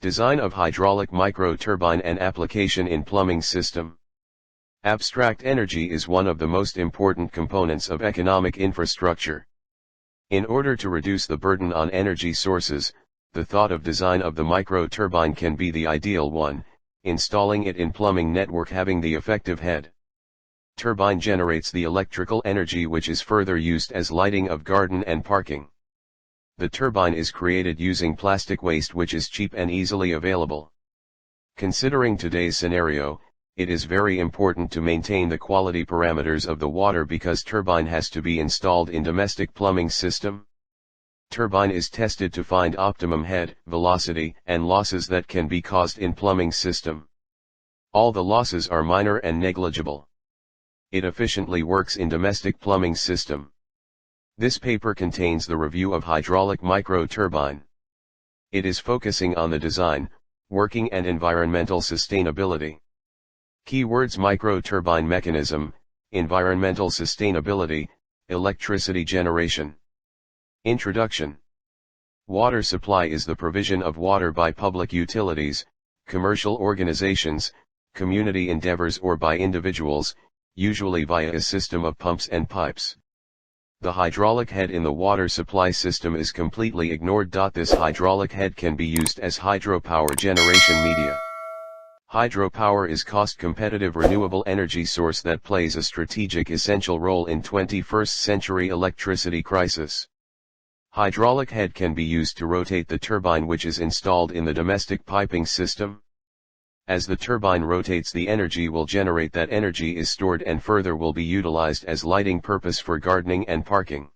Design of hydraulic micro-turbine and application in plumbing system. Abstract energy is one of the most important components of economic infrastructure. In order to reduce the burden on energy sources, the thought of design of the micro-turbine can be the ideal one, installing it in plumbing network having the effective head. Turbine generates the electrical energy which is further used as lighting of garden and parking. The turbine is created using plastic waste which is cheap and easily available. Considering today's scenario, it is very important to maintain the quality parameters of the water because turbine has to be installed in domestic plumbing system. Turbine is tested to find optimum head, velocity, and losses that can be caused in plumbing system. All the losses are minor and negligible. It efficiently works in domestic plumbing system. This paper contains the review of hydraulic micro-turbine. It is focusing on the design, working and environmental sustainability. Keywords: micro-turbine mechanism, environmental sustainability, electricity generation. Introduction. Water supply is the provision of water by public utilities, commercial organizations, community endeavors or by individuals, usually via a system of pumps and pipes. The hydraulic head in the water supply system is completely ignored. This hydraulic head can be used as hydropower generation media. Hydropower is cost-competitive renewable energy source that plays a strategic essential role in 21st century electricity crisis. Hydraulic head can be used to rotate the turbine which is installed in the domestic piping system. As the turbine rotates, the energy will generate. That energy is stored and further will be utilized as lighting purpose for gardening and parking.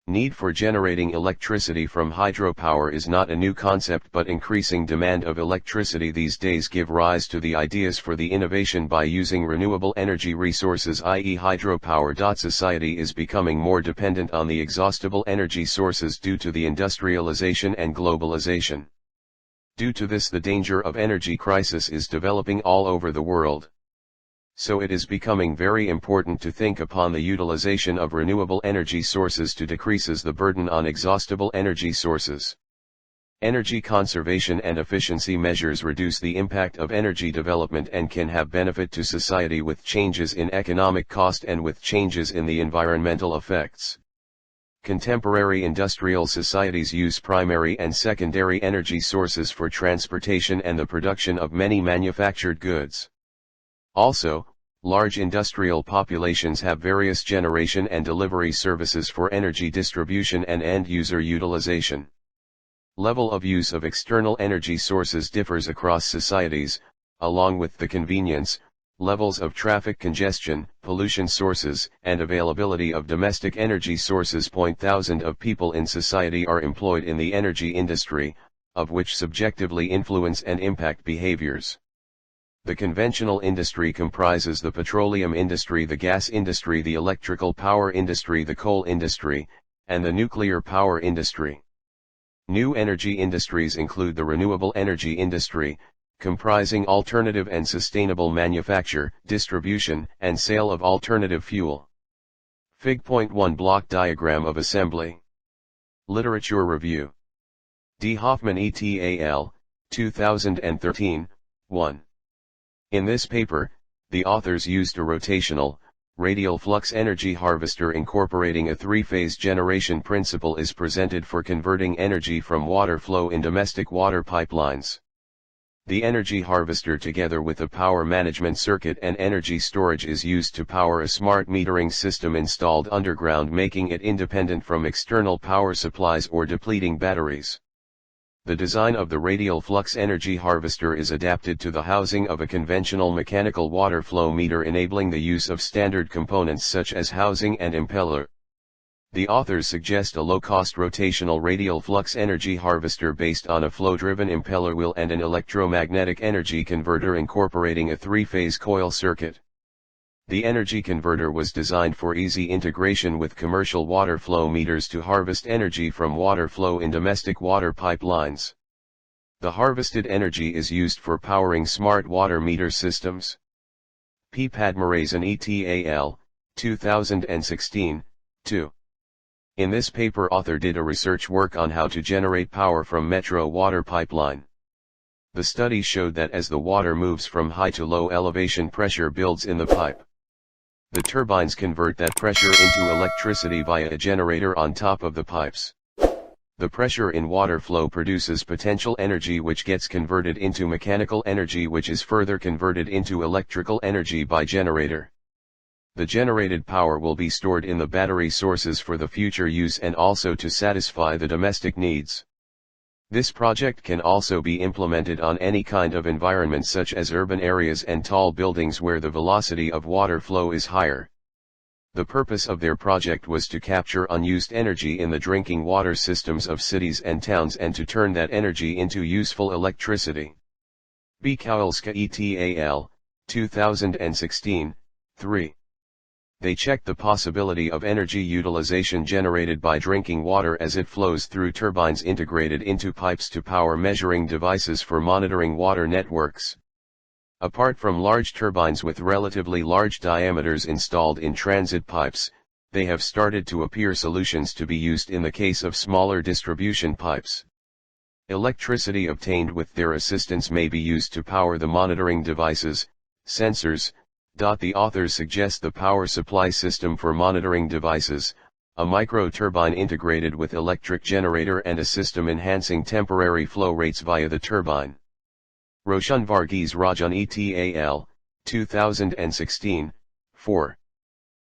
Need for generating electricity from hydropower is not a new concept, but increasing demand of electricity these days give rise to the ideas for the innovation by using renewable energy resources, i.e. hydropower. Society is becoming more dependent on the exhaustible energy sources due to the industrialization and globalization. Due to this, the danger of energy crisis is developing all over the world. So it is becoming very important to think upon the utilization of renewable energy sources to decreases the burden on exhaustible energy sources. Energy conservation and efficiency measures reduce the impact of energy development and can have benefit to society with changes in economic cost and with changes in the environmental effects. Contemporary industrial societies use primary and secondary energy sources for transportation and the production of many manufactured goods. Also, large industrial populations have various generation and delivery services for energy distribution and end-user utilization. Level of use of external energy sources differs across societies, along with the convenience, levels of traffic congestion, pollution sources, and availability of domestic energy sources. Thousands of people in society are employed in the energy industry, of which subjectively influence and impact behaviors. The conventional industry comprises the petroleum industry, the gas industry, the electrical power industry, the coal industry, and the nuclear power industry. New energy industries include the renewable energy industry, comprising alternative and sustainable manufacture, distribution, and sale of alternative fuel. Fig.1 Block diagram of assembly. Literature review. D. Hoffman et al., 2013, 1. In this paper, the authors used a rotational, radial flux energy harvester incorporating a three-phase generation principle is presented for converting energy from water flow in domestic water pipelines. The energy harvester together with a power management circuit and energy storage is used to power a smart metering system installed underground, making it independent from external power supplies or depleting batteries. The design of the radial flux energy harvester is adapted to the housing of a conventional mechanical water flow meter, enabling the use of standard components such as housing and impeller. The authors suggest a low-cost rotational radial flux energy harvester based on a flow-driven impeller wheel and an electromagnetic energy converter incorporating a three-phase coil circuit. The energy converter was designed for easy integration with commercial water flow meters to harvest energy from water flow in domestic water pipelines. The harvested energy is used for powering smart water meter systems. P. Padmarasan et al., 2016, 2. In this paper, author did a research work on how to generate power from metro water pipeline. The study showed that as the water moves from high to low elevation, pressure builds in the pipe. The turbines convert that pressure into electricity via a generator on top of the pipes. The pressure in water flow produces potential energy, which gets converted into mechanical energy, which is further converted into electrical energy by generator. The generated power will be stored in the battery sources for the future use and also to satisfy the domestic needs. This project can also be implemented on any kind of environment such as urban areas and tall buildings where the velocity of water flow is higher. The purpose of their project was to capture unused energy in the drinking water systems of cities and towns and to turn that energy into useful electricity. Bukowska et al., 2016, 3. They checked the possibility of energy utilization generated by drinking water as it flows through turbines integrated into pipes to power measuring devices for monitoring water networks. Apart from large turbines with relatively large diameters installed in transit pipes, they have started to appear solutions to be used in the case of smaller distribution pipes. Electricity obtained with their assistance may be used to power the monitoring devices, sensors. The authors suggest the power supply system for monitoring devices, a micro-turbine integrated with electric generator and a system enhancing temporary flow rates via the turbine. Roshan Varghese Rajan et al., 2016, 4.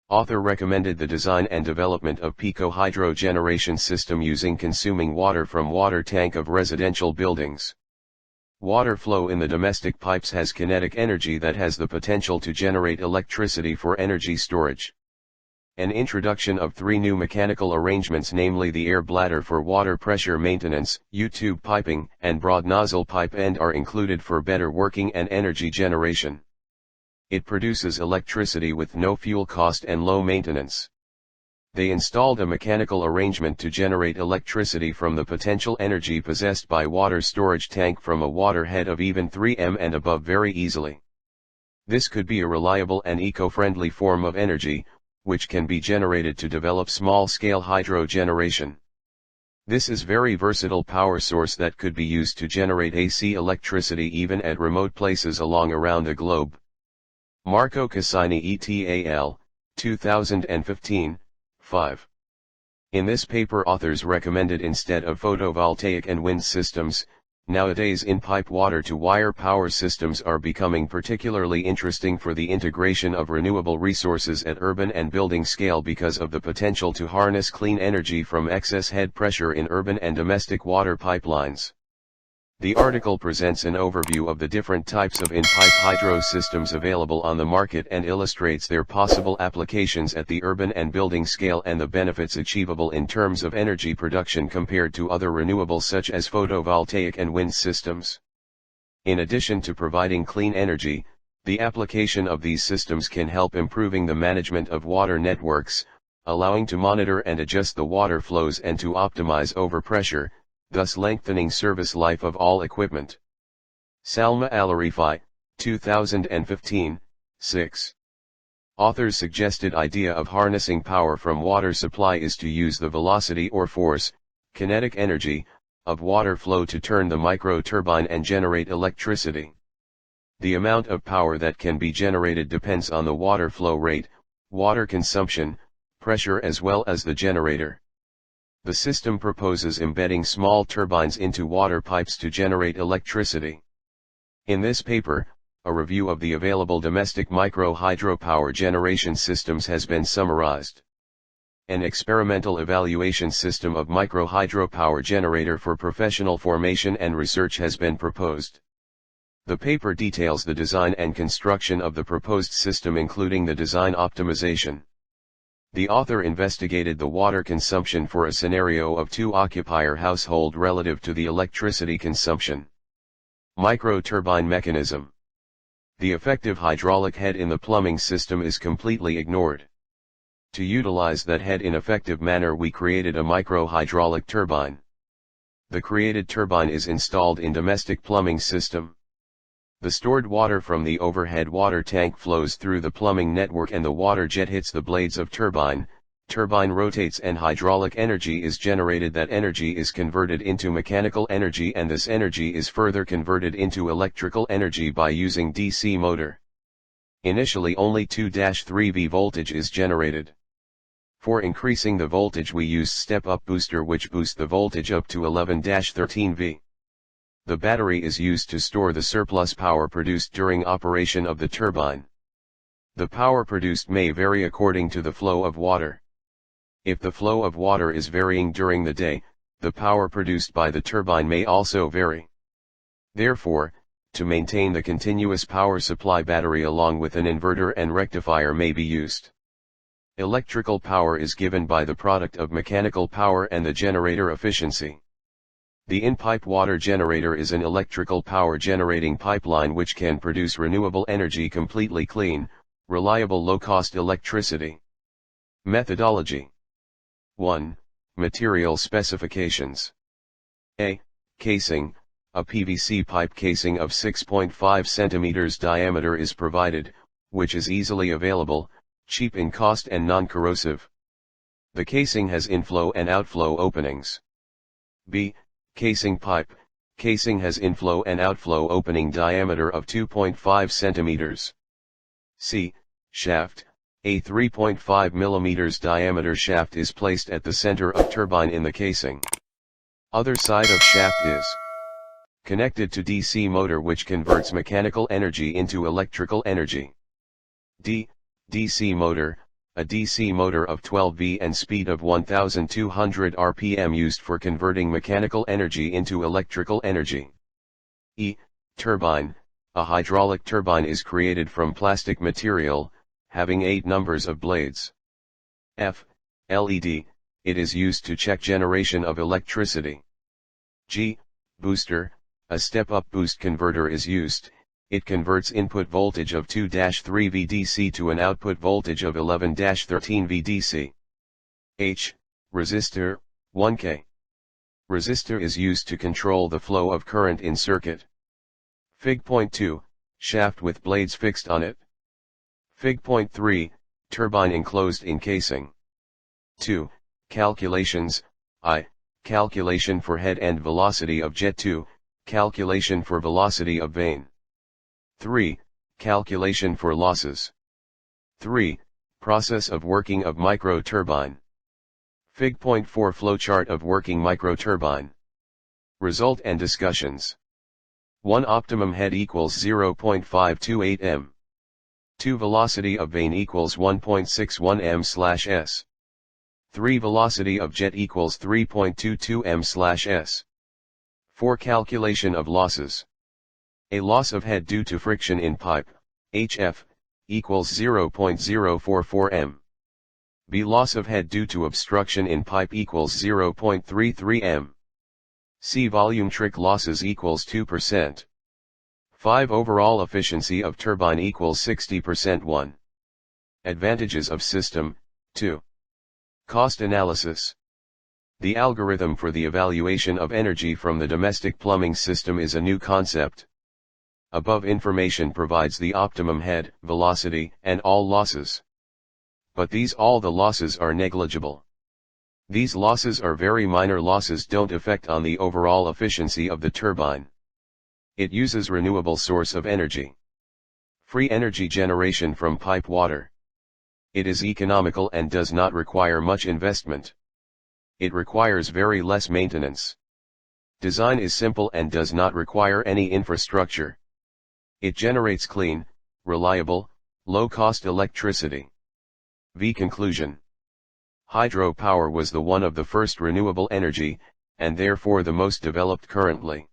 Author recommended the design and development of pico hydro generation system using consuming water from water tank of residential buildings. Water flow in the domestic pipes has kinetic energy that has the potential to generate electricity for energy storage. An introduction of 3 new mechanical arrangements, namely the air bladder for water pressure maintenance, U-tube piping, and broad nozzle pipe end, are included for better working and energy generation. It produces electricity with no fuel cost and low maintenance. They installed a mechanical arrangement to generate electricity from the potential energy possessed by water storage tank from a water head of even 3 m and above very easily. This could be a reliable and eco-friendly form of energy, which can be generated to develop small-scale hydro generation. This is very versatile power source that could be used to generate AC electricity even at remote places around the globe. Marco Cassini et al., 2015, 5. In this paper, authors recommended, instead of photovoltaic and wind systems, nowadays in-pipe water-to-wire power systems are becoming particularly interesting for the integration of renewable resources at urban and building scale because of the potential to harness clean energy from excess head pressure in urban and domestic water pipelines. The article presents an overview of the different types of in-pipe hydro systems available on the market and illustrates their possible applications at the urban and building scale and the benefits achievable in terms of energy production compared to other renewables such as photovoltaic and wind systems. In addition to providing clean energy, the application of these systems can help improving the management of water networks, allowing to monitor and adjust the water flows and to optimize overpressure, thus lengthening service life of all equipment. Salma Al-Arifi, 2015, 6. Authors' suggested idea of harnessing power from water supply is to use the velocity or force, kinetic energy, of water flow to turn the micro-turbine and generate electricity. The amount of power that can be generated depends on the water flow rate, water consumption, pressure as well as the generator. The system proposes embedding small turbines into water pipes to generate electricity. In this paper, a review of the available domestic micro-hydropower generation systems has been summarized. An experimental evaluation system of micro-hydropower generator for professional formation and research has been proposed. The paper details the design and construction of the proposed system, including the design optimization. The author investigated the water consumption for a scenario of 2-occupier household relative to the electricity consumption. Micro-turbine mechanism. The effective hydraulic head in the plumbing system is completely ignored. To utilize that head in effective manner, we created a micro-hydraulic turbine. The created turbine is installed in domestic plumbing system. The stored water from the overhead water tank flows through the plumbing network and the water jet hits the blades of turbine, turbine rotates and hydraulic energy is generated. That energy is converted into mechanical energy, and this energy is further converted into electrical energy by using DC motor. Initially only 2-3 V voltage is generated. For increasing the voltage we use step-up booster, which boosts the voltage up to 11-13 V. The battery is used to store the surplus power produced during operation of the turbine. The power produced may vary according to the flow of water. If the flow of water is varying during the day, the power produced by the turbine may also vary. Therefore, to maintain the continuous power supply, battery along with an inverter and rectifier may be used. Electrical power is given by the product of mechanical power and the generator efficiency. The in-pipe water generator is an electrical power generating pipeline which can produce renewable energy, completely clean, reliable, low-cost electricity. Methodology. 1. Material specifications. A. Casing. A PVC pipe casing of 6.5 cm diameter is provided, which is easily available, cheap in cost and non-corrosive. The casing has inflow and outflow openings. B. Casing pipe. Casing has inflow and outflow opening diameter of 2.5 cm. C. Shaft. A 3.5 mm diameter shaft is placed at the center of turbine in the casing. Other side of shaft is connected to DC motor, which converts mechanical energy into electrical energy. D. DC motor. A DC motor of 12 V and speed of 1200 rpm used for converting mechanical energy into electrical energy. E. Turbine. A hydraulic turbine is created from plastic material, having 8 numbers of blades. F. LED. It is used to check generation of electricity. G. Booster. A step-up boost converter is used. It converts input voltage of 2-3 V DC to an output voltage of 11-13 V DC. H. Resistor, 1K. Resistor is used to control the flow of current in circuit. Fig.2, shaft with blades fixed on it. Fig.3, turbine enclosed in casing. 2. Calculations. I. Calculation for head and velocity of jet. 2. Calculation for velocity of vane. 3. Calculation for losses. 3. Process of working of microturbine. Fig.4 flowchart of working microturbine. Result and discussions. 1. Optimum head equals 0.528 m. 2. Velocity of vane equals 1.61 m/s. 3. Velocity of jet equals 3.22 m/s. 4. Calculation of losses. A loss of head due to friction in pipe, HF, equals 0.044 m. B. Loss of head due to obstruction in pipe equals 0.33 m. C. Volumetric losses equals 2%. 5. Overall efficiency of turbine equals 60%. 1. Advantages of system. 2. Cost analysis. The algorithm for the evaluation of energy from the domestic plumbing system is a new concept. Above information provides the optimum head, velocity, and all losses. But all the losses are negligible. These losses are very minor losses, don't affect on the overall efficiency of the turbine. It uses renewable source of energy. Free energy generation from pipe water. It is economical and does not require much investment. It requires very less maintenance. Design is simple and does not require any infrastructure. It generates clean, reliable, low-cost electricity. V. Conclusion. Hydropower was one of the first renewable energy, and therefore the most developed currently.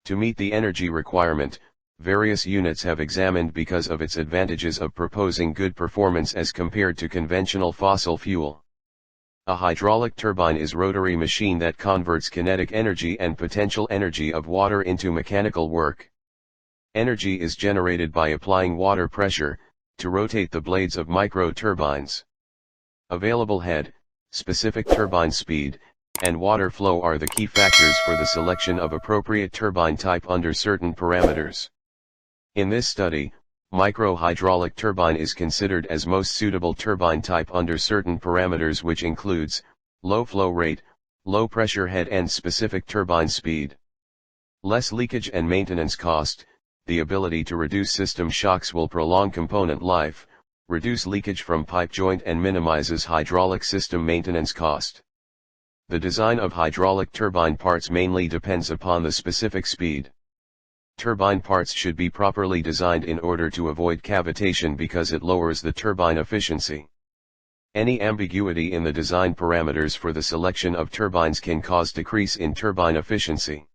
To meet the energy requirement, various units have examined because of its advantages of proposing good performance as compared to conventional fossil fuel. A hydraulic turbine is a rotary machine that converts kinetic energy and potential energy of water into mechanical work. Energy is generated by applying water pressure to rotate the blades of microturbines. Available head, specific turbine speed, and water flow are the key factors for the selection of appropriate turbine type under certain parameters. In this study, Micro-hydraulic turbine is considered as most suitable turbine type under certain parameters, which includes low flow rate, low pressure head and specific turbine speed. Less leakage and maintenance cost. The ability to reduce system shocks will prolong component life, reduce leakage from pipe joint and minimizes hydraulic system maintenance cost. The design of hydraulic turbine parts mainly depends upon the specific speed. Turbine parts should be properly designed in order to avoid cavitation because it lowers the turbine efficiency. Any ambiguity in the design parameters for the selection of turbines can cause decrease in turbine efficiency.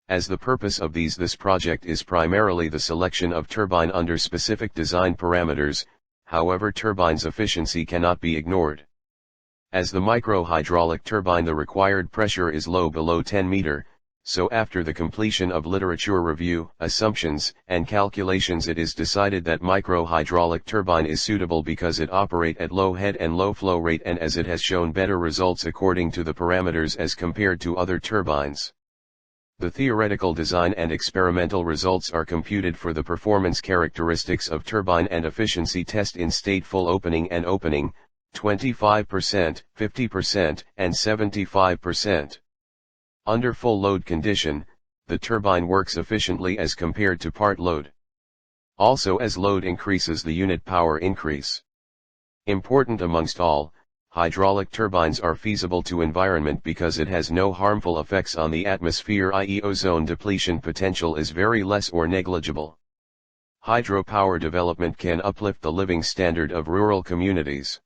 As the purpose of this project is primarily the selection of turbine under specific design parameters, however, turbine's efficiency cannot be ignored. As the micro-hydraulic turbine, the required pressure is low, below 10 meter, so after the completion of literature review, assumptions, and calculations, it is decided that micro-hydraulic turbine is suitable because it operates at low head and low flow rate, and as it has shown better results according to the parameters as compared to other turbines. The theoretical design and experimental results are computed for the performance characteristics of turbine and efficiency test in state full opening and opening, 25%, 50%, and 75%. Under full load condition, the turbine works efficiently as compared to part load. Also, as load increases, the unit power increase. Important amongst all, hydraulic turbines are feasible to environment because it has no harmful effects on the atmosphere, i.e. ozone depletion potential is very less or negligible. Hydropower development can uplift the living standard of rural communities.